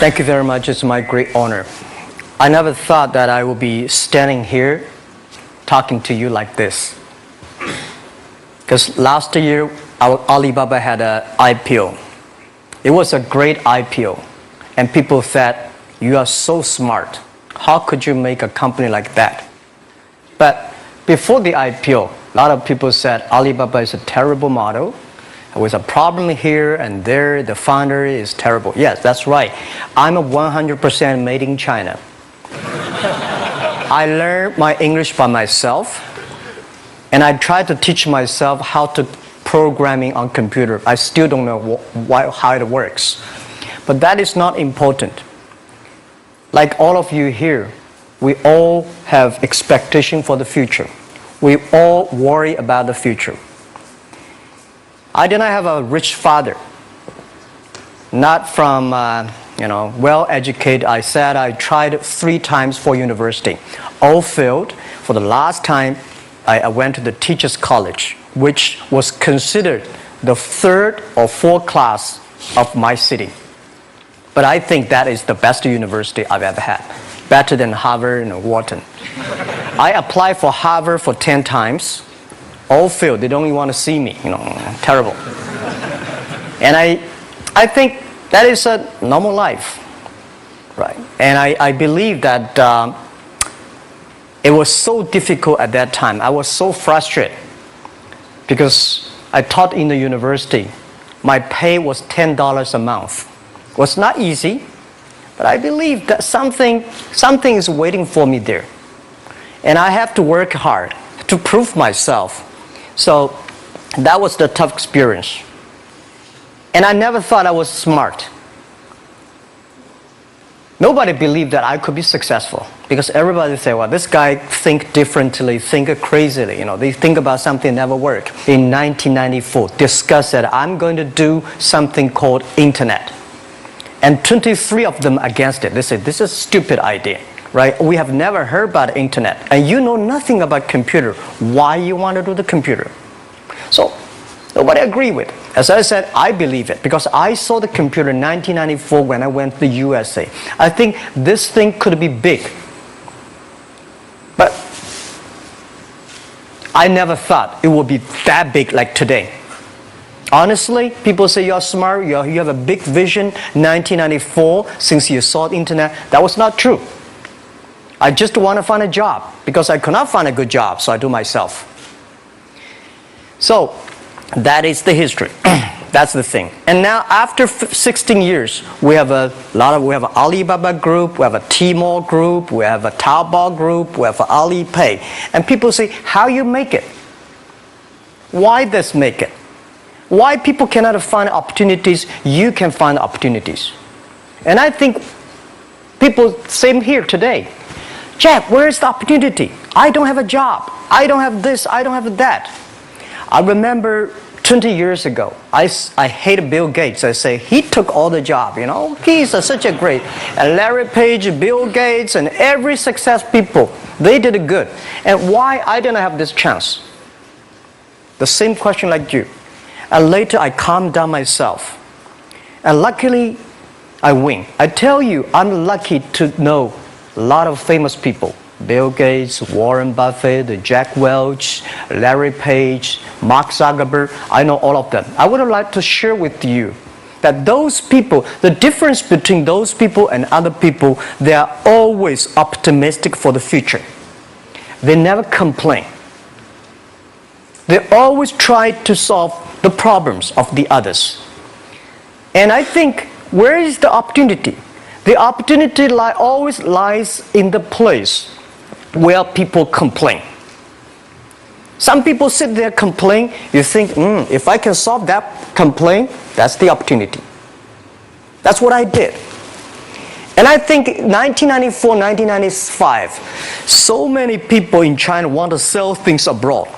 Thank you very much. It's my great honor. I never thought that I would be standing here talking to you like this. Because last year, Alibaba had an IPO. It was a great IPO. And people said, you are so smart. How could you make a company like that? But before the IPO, a lot of people said Alibaba is a terrible model. There was a problem here and there. The founder is terrible. Yes, that's right. I'm a 100% made in China. I learned my English by myself. And I tried to teach myself how to programming on computer. I still don't know how it works. But that is not important. Like all of you here, we all have expectation for the future. We all worry about the future. I did not have a rich father. Not from, well-educated. I said I tried 3 times for university. All failed. For the last time, I went to the teacher's college, which was considered the 3rd or 4th class of my city. But I think that is the best university I've ever had. Better than Harvard and Wharton. I applied for Harvard for 10 times. All failed. They don't even want to see me. Terrible. And I think that is a normal life. Right? And I believe that it was so difficult at that time. I was so frustrated. Because I taught in the university. My pay was $10 a month. It was not easy, but I believe that something is waiting for me there. And I have to work hard to prove myself. So that was the tough experience. And I never thought I was smart. Nobody believed that I could be successful. Because everybody say, well, this guy think differently, think crazily. They think about something never work. In 1994, discussed that I'm going to do something called internet. And 23 of them against it. They said, this is a stupid idea, right? We have never heard about internet. And you know nothing about computer. Why you want to do the computer? So, nobody agreed with it. As I said, I believe it. Because I saw the computer in 1994 when I went to the USA. I think this thing could be big. But I never thought it would be that big like today. Honestly, people say you're smart, you have a big vision. 1994, since you saw the internet, that was not true. I just want to find a job because I could not find a good job, so I do myself. So that is the history. That's the thing. And now after 16 years, we have an Alibaba group, we have a Tmall group, we have a Taobao group, we have an Alipay. And people say, how you make it? Why this make it? Why people cannot find opportunities, you can find opportunities. And I think people, same here today. Jack, where is the opportunity? I don't have a job. I don't have this, I don't have that. I remember 20 years ago, I hated Bill Gates. I say, he took all the job, He's such a great. And Larry Page, Bill Gates, and every success people, they did it good. And why I didn't have this chance? The same question like you. And later I calmed down myself. And luckily, I win. I tell you, I'm lucky to know a lot of famous people. Bill Gates, Warren Buffett, Jack Welch, Larry Page, Mark Zuckerberg. I know all of them. I would like to share with you that those people, the difference between those people and other people, they are always optimistic for the future. They never complain. They always try to solve the problems of the others. And I think, where is the opportunity? The opportunity always lies in the place where people complain. Some people sit there complain. You think, if I can solve that complaint, that's the opportunity. That's what I did. And I think 1994, 1995, so many people in China want to sell things abroad.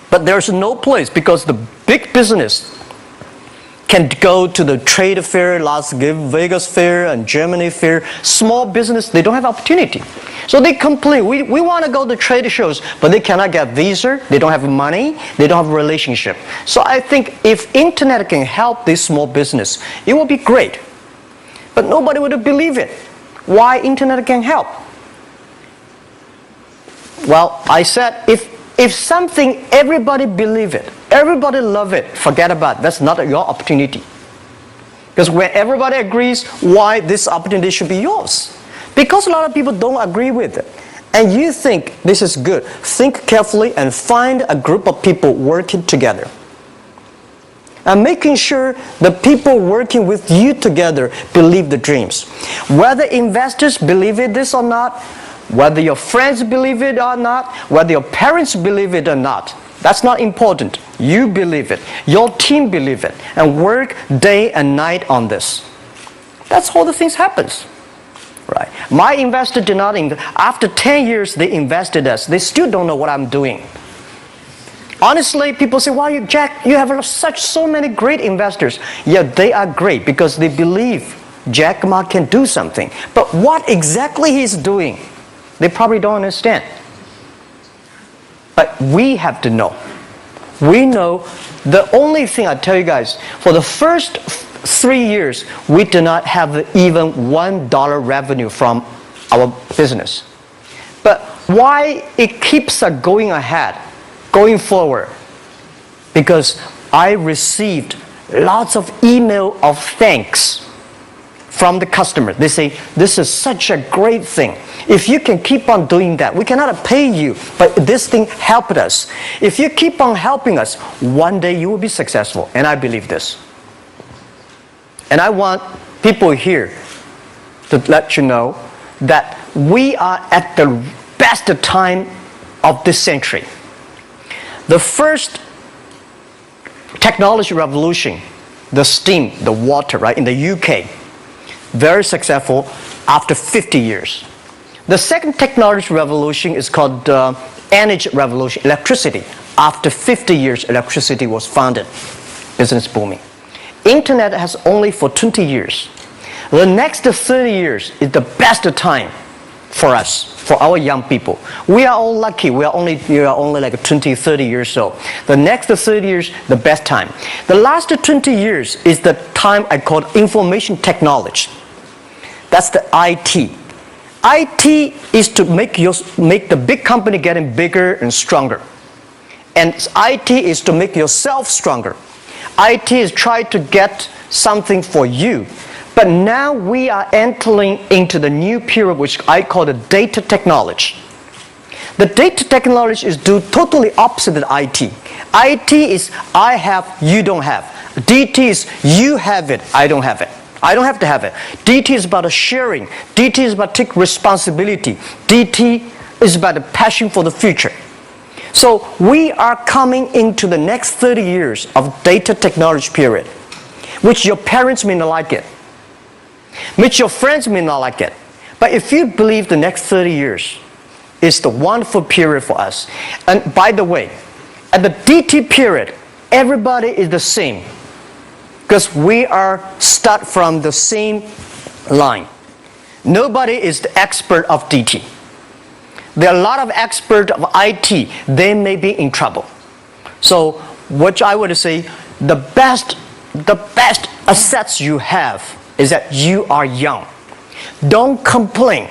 But there's no place because the big business can go to the trade fair, Las Vegas fair and Germany fair. Small business, they don't have opportunity. So they complain, we want to go to trade shows, but they cannot get visa, they don't have money, they don't have a relationship. So I think if internet can help this small business, it will be great. but nobody would believe it. Why internet can help? Well, I said if something everybody believe it, everybody love it, forget about it. That's not your opportunity. Because when everybody agrees, why this opportunity should be yours? Because a lot of people don't agree with it. And you think this is good. Think carefully and find a group of people working together. And making sure the people working with you together believe the dreams. Whether investors believe it this or not, whether your friends believe it or not, whether your parents believe it or not, that's not important. You believe it. Your team believe it. And work day and night on this. That's how the things happens. Right. My investor did not invest. After 10 years, they invested us. They still don't know what I'm doing. Honestly, people say, "Wow, Jack, you have so many great investors." Yeah, they are great because they believe Jack Ma can do something. But what exactly he's doing, they probably don't understand. But we have to know. We know the only thing I tell you guys, for the first 3 years, we do not have even $1 revenue from our business. But why it keeps us going ahead, going forward? Because I received lots of email of thanks from the customer. They say, "This is such a great thing. If you can keep on doing that, we cannot pay you, but this thing helped us. If you keep on helping us, one day you will be successful." And I believe this. And I want people here to let you know that we are at the best time of this century. The first technology revolution, the steam, the water, right, in the UK, very successful after 50 years. The second technology revolution is called energy revolution, electricity. After 50 years, electricity was founded, business booming. Internet has only for 20 years. The next 30 years is the best time for us, for our young people. We are all lucky. We are only like 20, 30 years old. The next 30 years, the best time. The last 20 years is the time I call information technology. That's the IT. IT is to make the big company getting bigger and stronger. And IT is to make yourself stronger. IT is trying to get something for you. But now we are entering into the new period which I call the data technology. The data technology is totally opposite of IT. IT is I have, you don't have. DT is you have it, I don't have it. I don't have to have it. DT is about sharing. DT is about taking responsibility. DT is about the passion for the future. So we are coming into the next 30 years of data technology period, which your parents may not like it, which your friends may not like it. But if you believe the next 30 years is the wonderful period for us. And by the way, at the DT period, everybody is the same. Because we are start from the same line. Nobody is the expert of DT. There are a lot of experts of IT. They may be in trouble. So what I would say, the best assets you have is that you are young. Don't complain.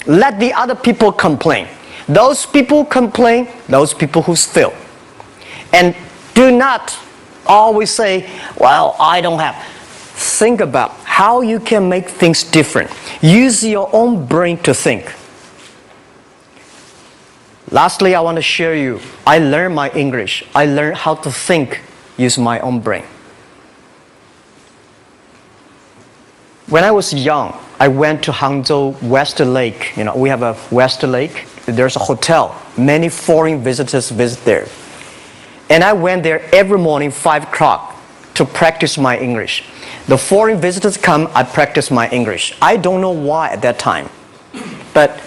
Let the other people complain. Those people complain, those people who fail. And do not always say, "Well, I don't have." Think about how you can make things different. Use your own brain to think. Lastly, I want to share you, I learned my English. I learned how to think using my own brain. When I was young, I went to Hangzhou West Lake. We have a West Lake. There's a hotel. Many foreign visitors visit there. And I went there every morning, 5 o'clock, to practice my English. The foreign visitors come, I practice my English. I don't know why at that time. But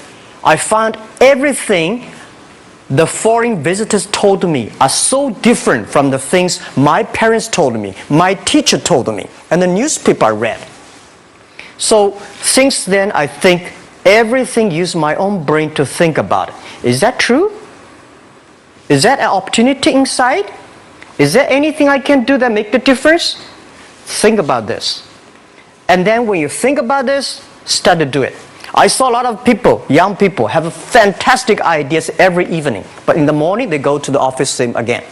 I found everything the foreign visitors told me are so different from the things my parents told me, my teacher told me, and the newspaper I read. So since then, I think everything use my own brain to think about it. Is that true? Is that an opportunity inside? Is there anything I can do that make the difference? Think about this. And then when you think about this, start to do it. I saw a lot of people, young people, have fantastic ideas every evening. But in the morning, they go to the office same again.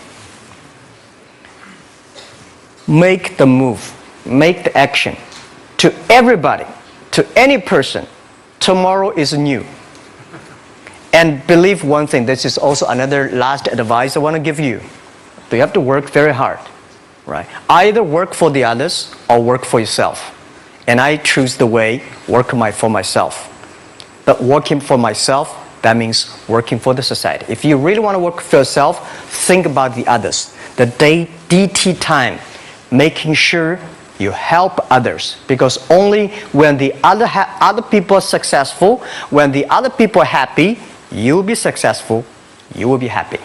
Make the move. Make the action. To everybody, to any person, tomorrow is new. And believe one thing, this is also another last advice I want to give you. You have to work very hard, right? Either work for the others or work for yourself. And I choose the way, work for myself. But working for myself, that means working for the society. If you really want to work for yourself, think about the others. The DT time, making sure you help others. Because only when the other people are successful, when the other people are happy, you will be successful, you will be happy.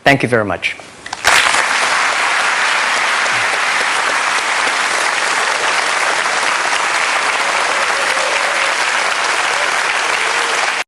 Thank you very much.